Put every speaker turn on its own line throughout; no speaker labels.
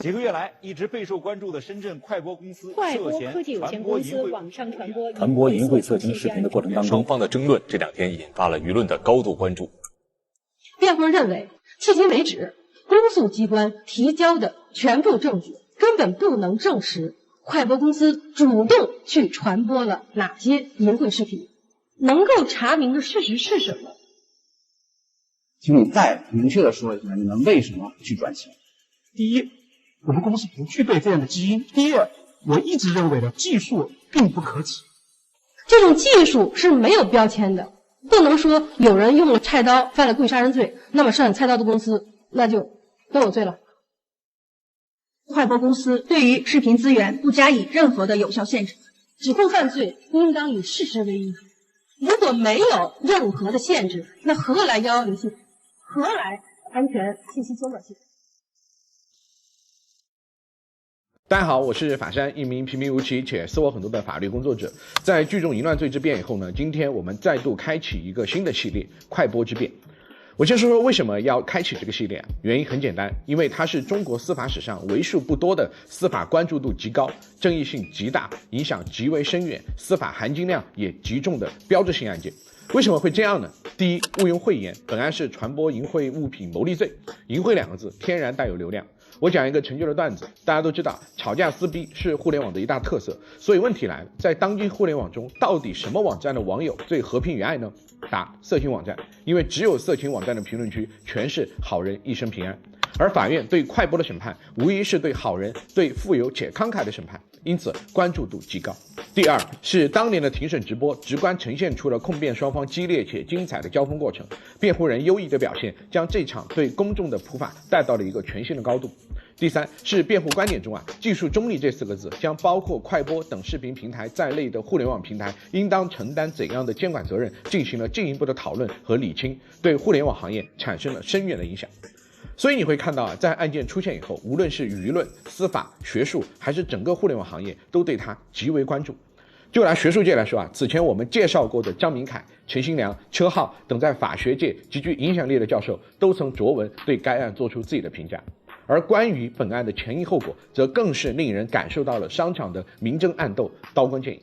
幾個月來一直備受關注的深圳快播公司
快播科技有限公司網上傳播淫穢色情視頻的過程當中，
雙方的爭論這兩天引發了輿論的高度關注。
辯方認為，迄今為止，公訴機關提交的全部證據根本不能證實快播公司主動去傳播了哪些淫穢視頻，能夠查明的事實是什麼？
請你再明確的說一下，你們為什麼去轉型？
第一，我們公司不具備這樣的基因；第二，我一直認為的技術並不可取。
這種技術是沒有標籤的，不能說有人用了菜刀犯了故意殺人罪，那麼上有菜刀的公司那就都有罪了。
快播公司對於視頻資源不加以任何的有效限制，
指控犯罪應當以事實為依據。如果沒有任何的限制，那何來110系統？何來安全信息监管系统？
大家好，我是法山，一名平平无奇且私我很多的法律工作者。在聚众淫亂罪之辩以後呢，今天我們再度開啟一個新的系列——快播之辯。我先說說為什麼要開啟這個系列啊？原因很簡單，因為它是中國司法史上為數不多的司法關注度極高、爭議性極大、影響極為深遠、司法含金量也極重的標誌性案件。為什麼會這樣呢？第一，毋庸諱言，本案是傳播淫穢物品牟利罪，淫穢兩個字天然帶有流量。我講一個陳舊的段子，大家都知道，吵架撕逼是互聯網的一大特色，所以問題來了，在當今互聯網中，到底什麼網站的網友最和平与愛呢？答：色情网站，因為只有色情網站的評論區全是好人一生平安。而法院對快播的審判，無疑是對好人、对富有且慷慨的審判，因此關注度極高。第二是當年的庭審直播，直觀呈現出了控辯雙方激烈且精彩的交鋒過程，辯護人優異的表現，將這場對公眾的普法帶到了一個全新的高度。第三是辯護觀點中技術中立這4個字將包括快播等視頻平台在內的互聯網平台應當承擔怎樣的監管責任進行了進一步的討論和理清，對互聯網行業產生了深遠的影響。所以你會看到在案件出現以後，無論是輿論、司法、學術還是整個互聯網行業都對它極為關注。就拿學術界來說此前我們介紹過的張明凱、陳新良、車浩等在法學界極具影響力的教授都曾着文對該案做出自己的評價。而關於本案的前因後果，則更是令人感受到了商場的明爭暗鬥、刀光劍影。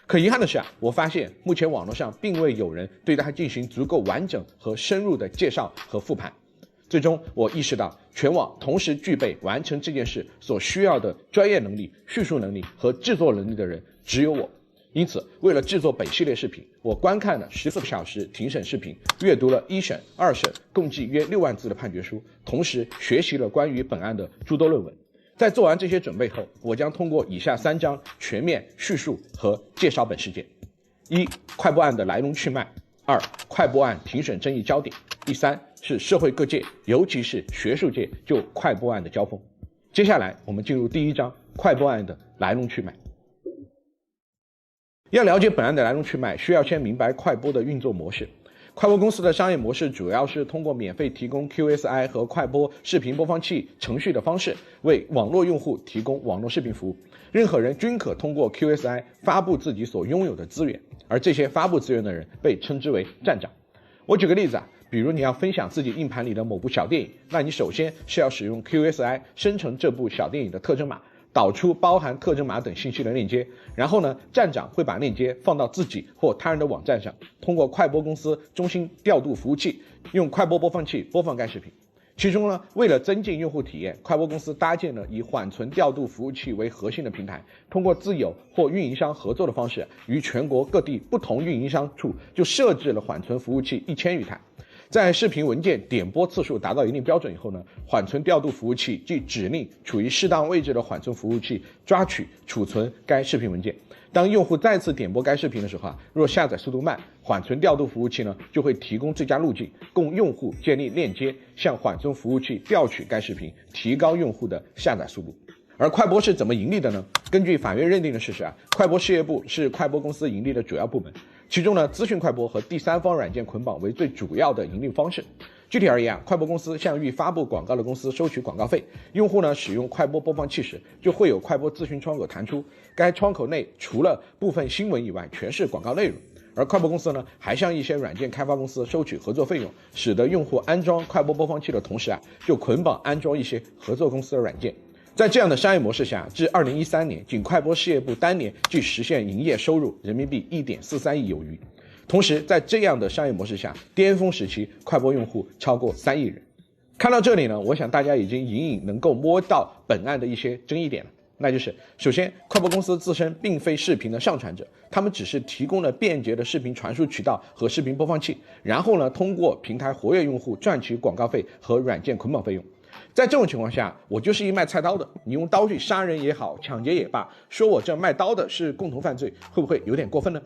可遺憾的是我發現目前網絡上並未有人對它進行足夠完整和深入的介紹和復盤。最終我意識到，全網同時具備完成這件事所需要的專業能力、敘述能力和制作能力的人只有我。因此，為了制作本系列視頻，我觀看了14個小時庭審視頻，閱讀了1審、2審共計約6萬字的判決書，同時學習了關於本案的諸多論文。在做完這些準備後，我將通過以下3章全面敘述和介紹本事件：一、快播案的來龍去脈；二、快播案庭審爭議焦點；第三是社會各界，尤其是學術界就快播案的交鋒。接下來我們進入第1章快播案的來龍去脈。要了解本案的來龍去脈，需要先明白快播的運作模式。快播公司的商業模式主要是通過免費提供 QSI 和快播視頻播放器程序的方式，為網絡用戶提供網絡視頻服務。任何人均可通過 QSI 發布自己所擁有的資源，而這些發布資源的人被稱之為站長。我舉個例子比如你要分享自己硬盤裡的某部小電影，那你首先是要使用 QSI 生成這部小電影的特徵碼，導出包含特徵碼等信息的鏈接，然後呢，站長會把鏈接放到自己或他人的網站上，通過快播公司中心調度服務器，用快播播放器播放該視頻。其中呢，為了增進用戶體驗，快播公司搭建了以緩存調度服務器為核心的平台，通過自有或運營商合作的方式，於全國各地不同運營商處就設置了緩存服務器1000餘台。在視頻文件點播次數達到一定標準以後呢，緩存調度服務器即指令處於適當位置的緩存服務器抓取儲存該視頻文件。當用戶再次點播該視頻的時候若下載速度慢，緩存調度服務器呢就會提供最佳路徑，供用戶建立鏈接，向緩存服務器調取該視頻，提高用戶的下載速度。而快播是怎麼盈利的呢？根據法院認定的事實快播事業部是快播公司盈利的主要部门，其中呢，資訊快播和第三方軟件捆綁為最主要的盈利方式。具體而言快播公司向欲發布廣告的公司收取廣告費，用戶呢使用快播播放器時，就會有快播資訊窗口彈出，該窗口內除了部分新聞以外，全是廣告內容。而快播公司呢，還向一些軟件開發公司收取合作費用，使得用戶安裝快播播放器的同時就捆綁安裝一些合作公司的軟件。在這樣的商業模式下，至2013年，僅快播事業部單年即實現營業收入人民幣1.43億有餘。同時，在這樣的商業模式下，巔峰時期快播用戶超過3億人。看到這裡呢，我想大家已經隱隱能夠摸到本案的一些爭議點了。那就是首先，快播公司自身並非視頻的上傳者，他們只是提供了便捷的視頻傳輸渠道和視頻播放器，然後呢，通過平台活躍用戶賺取廣告費和軟件捆綁費用。在這種情況下，我就是一賣菜刀的，你用刀去殺人也好，搶劫也罷，說我這賣刀的是共同犯罪，會不會有點過分呢？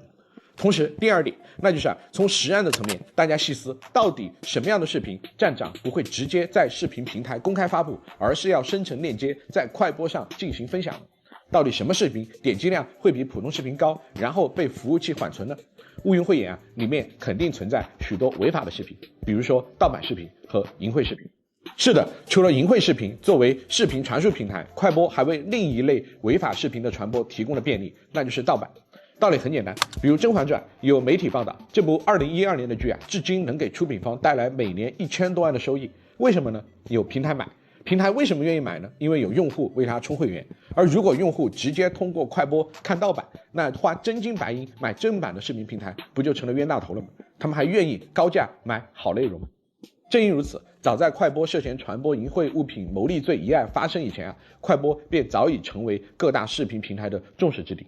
同時，第二點，那就是從實案的層面，大家細思，到底什麼樣的視頻站長不會直接在視頻平台公開發布，而是要生成鏈接在快播上進行分享？到底什麼視頻點擊量會比普通視頻高，然後被服務器緩存呢？毋庸諱言裡面肯定存在許多違法的視頻，比如說盜版視頻和淫穢視頻。是的，除了淫穢視頻作為視頻傳輸平台，快播還為另一類違法視頻的傳播提供了便利，那就是盜版。道理很簡单，比如《甄嬛傳》有媒體報道，這部2012年的劇至今能給出品方帶來每年1000多萬的收益。為什麼呢？有平台買。平台為什麼願意買呢？因為有用戶為他充會員。而如果用戶直接通過快播看盜版，那花真金白銀買正版的視頻平台，不就成了冤大頭了嗎？他们還願意高價買好內容嗎？正因如此，早在快播涉嫌傳播淫穢物品牟利罪一案發生以前快播便早已成為各大視頻平台的眾矢之的。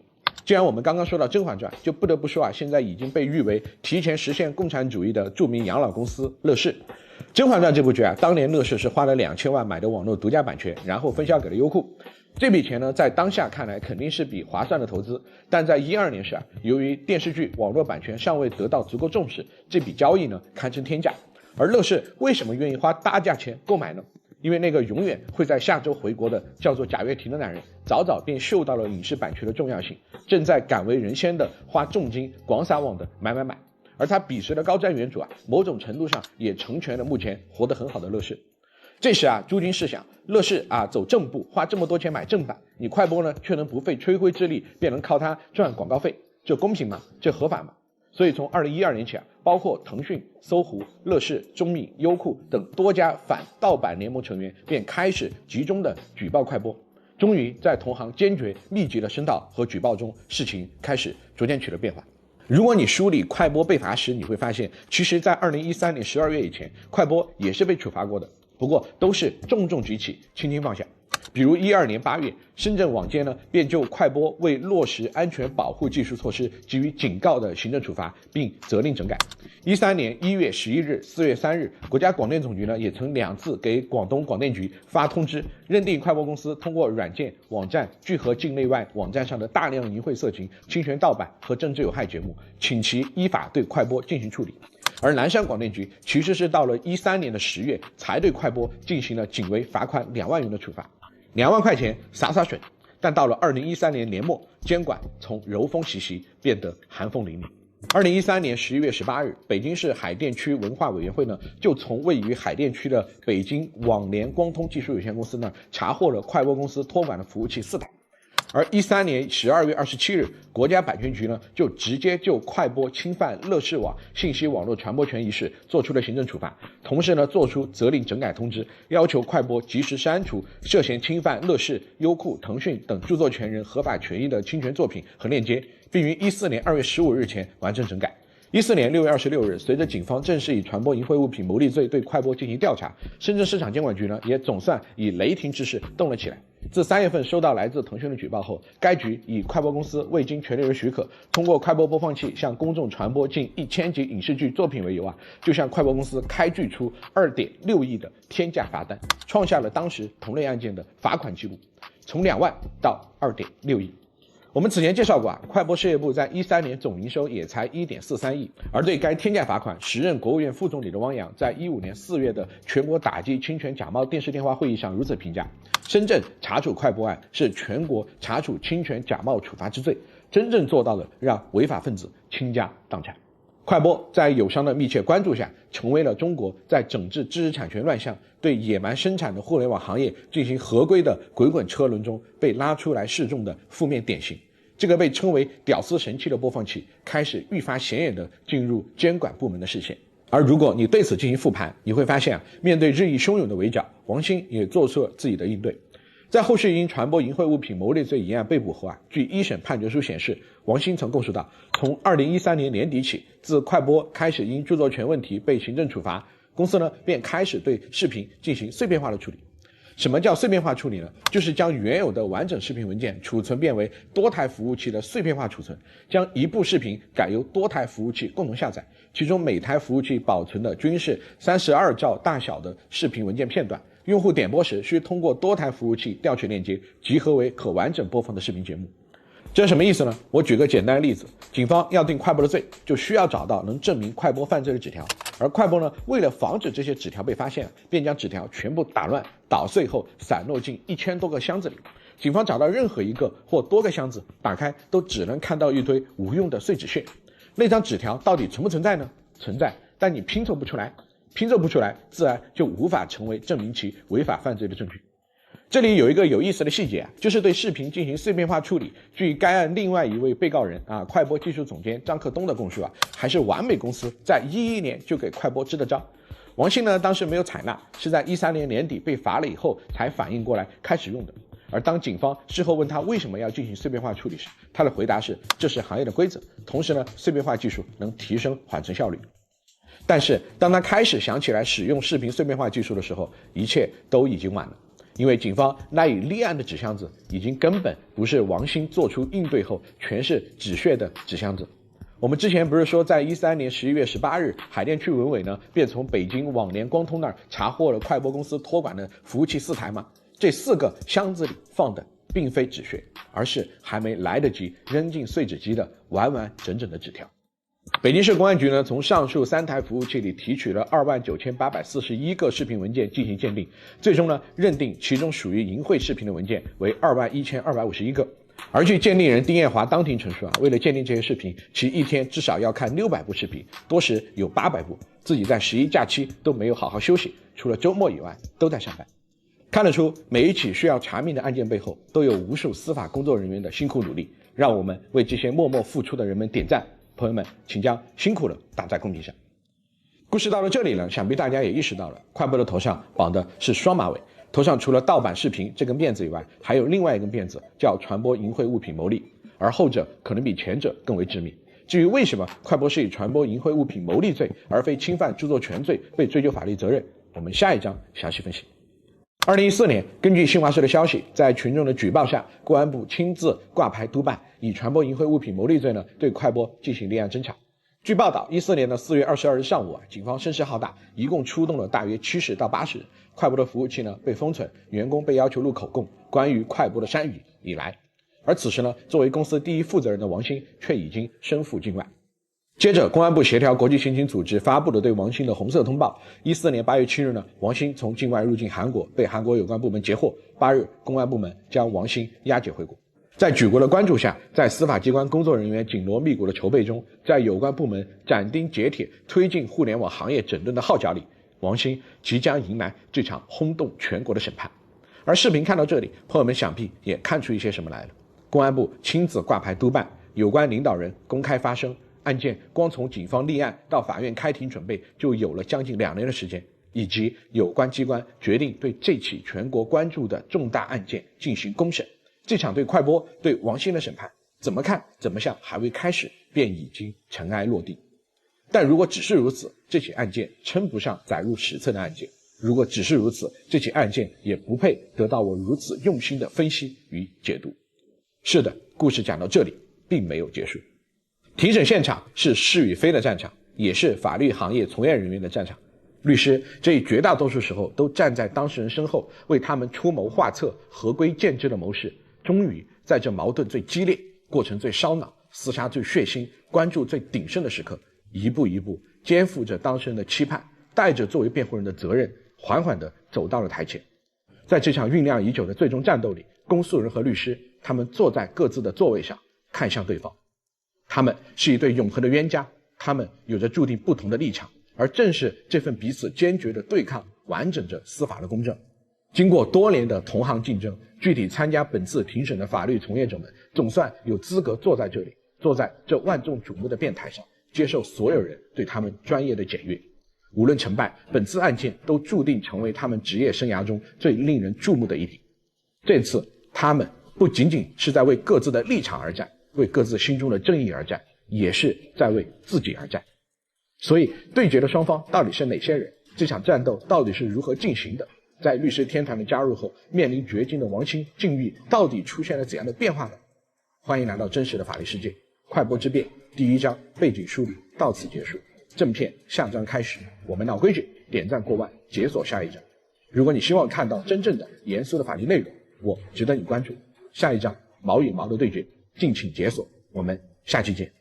既然我們剛剛說到《甄嬛傳》，就不得不說現在已經被譽為提前實現共產主義的著名養老公司樂視。《甄嬛傳》這部劇當年樂視是花了2000萬買的網絡獨家版權，然後分銷給了優酷。這筆錢呢，在當下看來肯定是筆划算的投資，但在2012年時由於電視劇網絡版權尚未得到足夠重視，這筆交易呢堪稱天價。而樂視為什麼願意花大價錢購買呢？因為那個永遠會在下周回國的叫做賈躍亭的男人，早早便嗅到了影視版權的重要性，正在敢為人先的花重金廣撒網的買。而他彼時的高瞻遠矚某種程度上也成全了目前活得很好的樂視。這時諸君試想，樂視走正步，花這麼多錢買正版，你快播呢卻能不費吹灰之力便能靠它賺廣告費，這公平嗎？這合法嗎？所以從2012年起包括騰訊、搜狐、樂視、中密、優酷等多家反盜版聯盟成員便開始集中的舉報快播。終於在同行堅決密集的聲討和舉報中，事情開始逐漸起了變化。如果你梳理快播被罰史，你會發現其實在2013年12月以前，快播也是被處罰過的，不過都是重重舉起，輕輕放下。比如12年8月，深圳網监呢便就快播未落實安全保護技術措施給予警告的行政處罰，並責令整改。13年1月11日、4月3日，國家廣電總局呢也曾2次給廣東廣電局發通知，認定快播公司通過軟件、網站聚合境內外網站上的大量淫穢色情、侵權盜版和政治有害節目，請其依法對快播進行處理。而南山廣電局其實是到了13年的10月才對快播進行了僅為罰款2萬元的處罰。2萬塊錢灑水，但到了2013年年末，監管從柔風習習變得寒風凜冽。2013年11月18日，北京市海淀區文化委員會呢，就從位於海淀區的北京網聯光通技術有限公司呢，查獲了快播公司托管的服務器4台。而13年12月27日，國家版權局呢就直接就快播侵犯樂視網信息網絡傳播權一事做出了行政處罰，同時呢做出責令整改通知，要求快播及時刪除涉嫌侵犯樂視、優酷、騰訊等著作權人合法權益的侵權作品和鏈接，並於14年2月15日前完成整改。14年6月26日，隨着警方正式以傳播淫穢物品牟利罪對快播進行調查，深圳市場監管局呢也總算以雷霆之勢動了起來。自3月份收到來自騰訊的舉報後，該局以快播公司未經權利人許可，通過快播播放器向公众傳播近1000集影視劇作品為由就向快播公司開具出2.6億的天價罰單，創下了當時同類案件的罰款記錄，從2萬到2.6億。我們此前介紹過快播事業部在13年總營收也才1.43億，而對該天價罰款，時任國務院副總理的汪洋在15年4月的全國打擊侵權假冒電視電話會議上如此評價：深圳查處快播案是全國查處侵權假冒處罰之最，真正做到了讓違法分子傾家蕩產。快播在友商的密切關注下，成為了中國在整治知識產權亂象、對野蠻生產的互聯網行業進行合規的滾滾車輪中被拉出來示眾的負面典型。這個被稱為屌絲神器的播放器開始愈發顯眼地進入監管部門的視線。而如果你對此進行復盤，你會發現面對日益洶湧的圍剿，王興也做出了自己的應對。在後續因傳播淫穢物品牟利罪一案被捕後據一審判決書顯示，王鑫曾供述到，從2013年年底起，自快播開始因著作權問題被行政處罰，公司呢便開始對視頻進行碎片化的處理。什麼叫碎片化處理呢？就是將原有的完整視頻文件儲存變為多台服務器的碎片化儲存，將一部視頻改由多台服務器共同下載，其中每台服務器保存的均是32兆大小的視頻文件片段。用戶點播時需通過多台服務器調取鏈接，集合為可完整播放的視頻節目。這是什麼意思呢？我舉個簡單的例子，警方要定快播的罪，就需要找到能證明快播犯罪的紙條，而快播呢，為了防止這些紙條被发現，便將紙條全部打亂、搗碎後散落進1000多個箱子裡。警方找到任何一個或多個箱子，打開都只能看到一堆無用的碎紙屑。那張紙條到底存不存在呢？存在，但你拼湊不出來。拼湊不出来，自然就無法成為證明其違法犯罪的證據。這裡有一個有意思的細節就是對視頻進行碎片化處理。據該案另外一位被告人快播技術總監張克東的供述還是完美公司在2011年就給快播支的招。王鑫呢當時沒有採納，是在2013年年底被罰了以後才反應過來開始用的。而當警方事後問他為什麼要進行碎片化處理時，他的回答是：這是行業的規則，同時呢，碎片化技術能提升緩存效率。但是當他開始想起來使用視頻碎片化技術的時候，一切都已經晚了，因為警方那已立案的紙箱子已經根本不是王鑫做出應對後全是紙屑的紙箱子。我們之前不是說在2013年11月18日，海淀區文委呢便從北京网联光通那兒查獲了快播公司托管的服務器4台嗎？這4個箱子裡放的並非紙屑，而是還沒來得及扔進碎紙機的完完整整的紙條。北京市公安局呢，從上述3台服務器裡提取了29841個視頻文件進行鑑定，最終呢，認定其中屬於淫穢視頻的文件為21251個。而據鉴定人丁艷華當庭陳述為了鑑定這些視頻，其一天至少要看600部視頻，多時有800部，自己在11假期都沒有好好休息，除了周末以外都在上班。看得出，每一起需要查明的案件背後，都有無數司法工作人員的辛苦努力，讓我們為這些默默付出的人們點讚。朋友們，請将辛苦了打在公屏上。故事到了这裡呢，想必大家也意識到了，快播的頭上綁的是双馬尾，頭上除了盜版視頻這根辮子以外，還有另外一根辮子，叫傳播淫穢物品牟利，而後者可能比前者更為致命。至於為什麼快播是以傳播淫穢物品牟利罪而非侵犯著作權罪被追究法律責任，我們下一章詳細分析。2014年，根據新華社的消息，在群眾的舉報下，公安部親自掛牌督辦，以傳播淫穢物品牟利罪呢對快播進行立案偵查。據報道，14年的4月22日上午警方聲勢浩大，一共出動了大約70到80人，快播的服務器呢被封存，員工被要求錄口供，關於快播的山雨已來。而此時呢，作為公司第一負責人的王鑫卻已經身赴境外。接着，公安部協調國際刑警組織發布了對王鑫的紅色通報。14年8月7日呢，王鑫從境外入境韓國，被韓國有關部門截獲。8日，公安部門將王鑫押解回國。在舉國的關注下，在司法機關工作人員緊鑼密鼓的籌備中，在有關部門斬釘截鐵推進互聯網行業整頓的號角裡，王鑫即將迎來這場轟動全國的審判。而視頻看到這裡，朋友們想必也看出一些什麼來了。公安部親自掛牌督辦，有關領導人公開發聲。案件光從警方立案到法院開庭準備就有了將近2年的時間，以及有關機關決定對這起全國關注的重大案件進行公審。這場對快播、對王鑫的審判，怎麼看怎麼像還未開始便已經塵埃落定。但如果只是如此，這起案件稱不上載入史冊的案件；如果只是如此，這起案件也不配得到我如此用心的分析與解讀。是的，故事講到這裡並沒有結束。庭審現場是是與非的戰場，也是法律行業從業人員的戰場。律師這一絕大多數時候都站在當事人身後，為他們出謀劃策、合規建制的謀士，終於在這矛盾最激烈、過程最燒腦、廝殺最血腥、關注最鼎盛的時刻，一步一步肩負着當事人的期盼，帶着作為辯護人的責任，緩緩地走到了台前。在這場醞釀已久的最終戰鬥裡，公訴人和律師他們坐在各自的座位上，看向對方。他們是一對永恆的冤家，他們有着注定不同的立場，而正是這份彼此堅決的對抗，完整着司法的公正。經過多年的同行競爭，具體參加本次庭審的法律從業者們，總算有資格坐在這裡，坐在這萬眾矚目的辯台上，接受所有人對他們專業的檢閱。無論成敗，本次案件都注定成為他們職業生涯中最令人注目的一筆。這次他們不僅僅是在为各自的立场而戰，為各自心中的正義而戰，也是在為自己而戰。所以對決的雙方到底是哪些人？這場戰鬥到底是如何進行的？在律師天團的加入後，面臨絕境的王鑫境遇到底出現了怎樣的變化呢？歡迎來到真實的法律世界。快播之辯第1章背景梳理到此結束，正片下章開始。我們老規矩，點讚過萬，解鎖下一章。如果你希望看到真正的嚴肅的法律內容，我值得你關注。下一章毛與毛的對決，敬請解鎖。我們下期見。